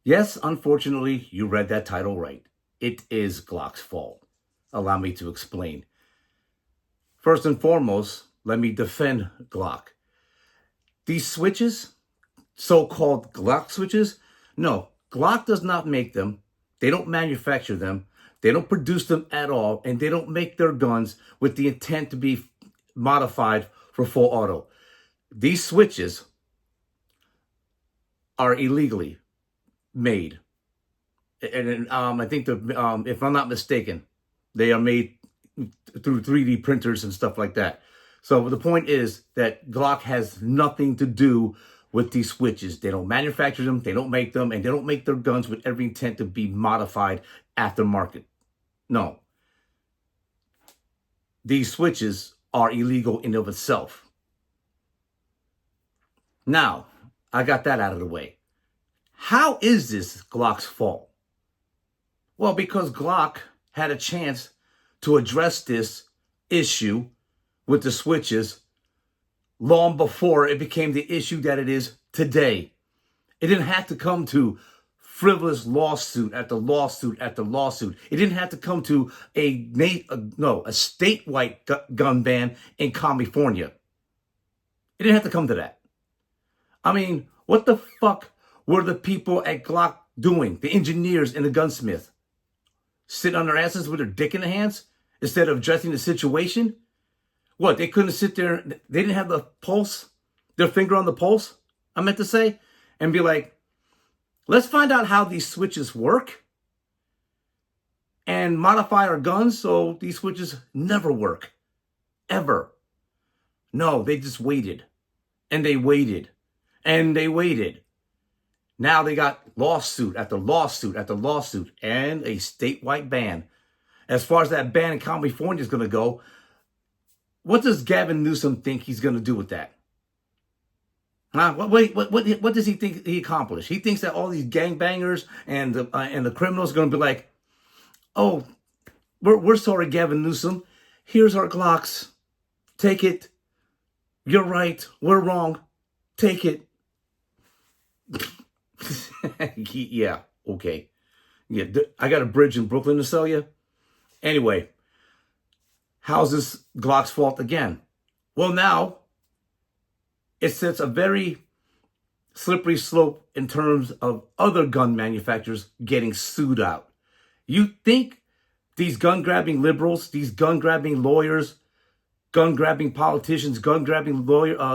Yes, unfortunately, you read that title right. It is Glock's fault. Allow me to explain. First and foremost, let me defend Glock. These switches, so-called Glock switches, no, Glock does not make them. They don't manufacture them. They don't produce them at all, and they don't make their guns with the intent to be modified for full auto. These switches are illegally made. And I think, if I'm not mistaken, they are made through 3D printers and stuff like that. So the point is that Glock has nothing to do with these switches. They don't manufacture them, they don't make them, and they don't make their guns with every intent to be modified aftermarket. No. These switches are illegal in of itself. Now, I got that out of the way. How is this Glock's fault? Well, because Glock had a chance to address this issue with the switches long before it became the issue that it is today. It didn't have to come to frivolous lawsuit after lawsuit after lawsuit. It didn't have to come to a statewide gun ban in California. It didn't have to come to that. I mean, what the fuck were the people at Glock doing? The engineers and the gunsmith sitting on their asses with their dick in their hands instead of addressing the situation? What, they couldn't sit there, they didn't have the pulse, their finger on the pulse, I meant to say, and be like, let's find out how these switches work and modify our guns so these switches never work, ever. No, they just waited, and they waited, and they waited. Now they got lawsuit after lawsuit after lawsuit and a statewide ban. As far as that ban in California is going to go, what does Gavin Newsom think he's going to do with that? Huh? What does he think he accomplished? He thinks that all these gangbangers and the criminals are going to be like, oh, we're sorry, Gavin Newsom. Here's our Glocks. Take it. You're right. We're wrong. Take it. Yeah, okay. Yeah, I got a bridge in Brooklyn to sell you. Anyway, how's this Glock's fault again? Well, now it sets a very slippery slope in terms of other gun manufacturers getting sued out. You think these gun-grabbing liberals, these gun-grabbing lawyers, gun-grabbing politicians, gun-grabbing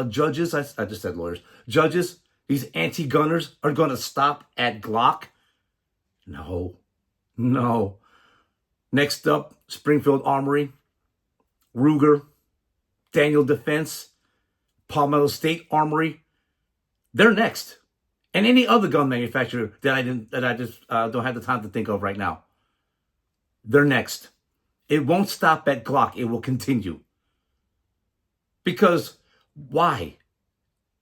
judges, I just said lawyers, judges, these anti-gunners are going to stop at Glock? No. Next up, Springfield Armory, Ruger, Daniel Defense, Palmetto State Armory. They're next. And any other gun manufacturer that I just don't have the time to think of right now. They're next. It won't stop at Glock. It will continue. Because why?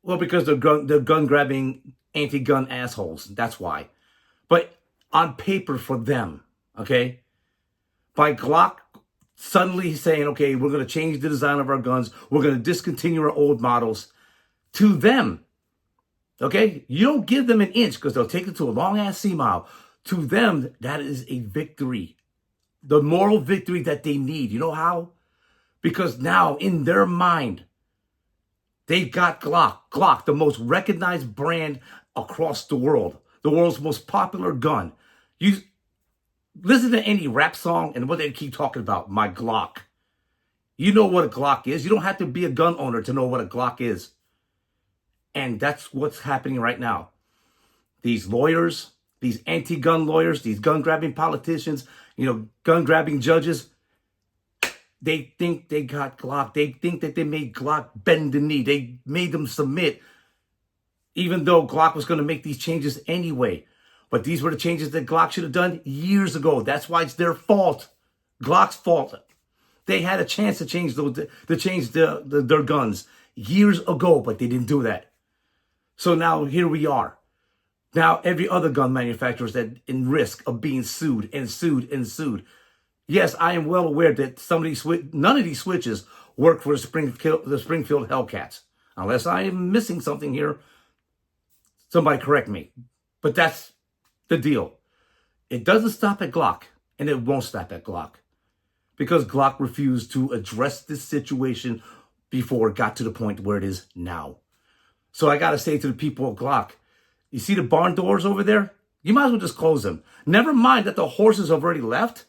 Well, because they're gun-grabbing anti-gun assholes. That's why. But on paper for them, okay? By Glock suddenly saying, okay, we're going to change the design of our guns. We're going to discontinue our old models. To them, okay? You don't give them an inch because they'll take it to a long-ass sea mile. To them, that is a victory. The moral victory that they need. You know how? Because now, in their mind, they've got Glock. Glock, the most recognized brand across the world. The world's most popular gun. You listen to any rap song and what they keep talking about, my Glock. You know what a Glock is. You don't have to be a gun owner to know what a Glock is. And that's what's happening right now. These lawyers, these anti-gun lawyers, these gun-grabbing politicians, gun-grabbing judges, they think they got Glock. They think that they made Glock bend the knee. They made them submit, even though Glock was going to make these changes anyway. But these were the changes that Glock should have done years ago. That's why it's their fault. Glock's fault. They had a chance to change their guns years ago, but they didn't do that. So now here we are. Now every other gun manufacturer is in risk of being sued and sued and sued. Yes, I am well aware that none of these switches work for the Springfield Hellcats. Unless I am missing something here, somebody correct me. But that's the deal. It doesn't stop at Glock, and it won't stop at Glock, because Glock refused to address this situation before it got to the point where it is now. So I got to say to the people of Glock, you see the barn doors over there? You might as well just close them. Never mind that the horses have already left.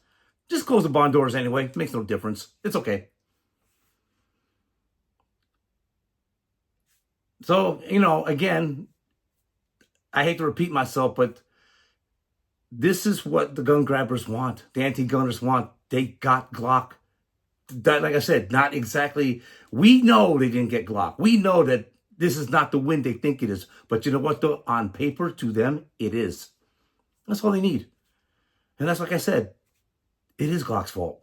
Just close the barn doors anyway. It makes no difference. It's okay. So, again, I hate to repeat myself, but this is what the gun grabbers want. The anti-gunners want. They got Glock. That, like I said, not exactly. We know they didn't get Glock. We know that this is not the win they think it is. But you know what, though? On paper, to them, it is. That's all they need. And that's, like I said, it is Glock's fault.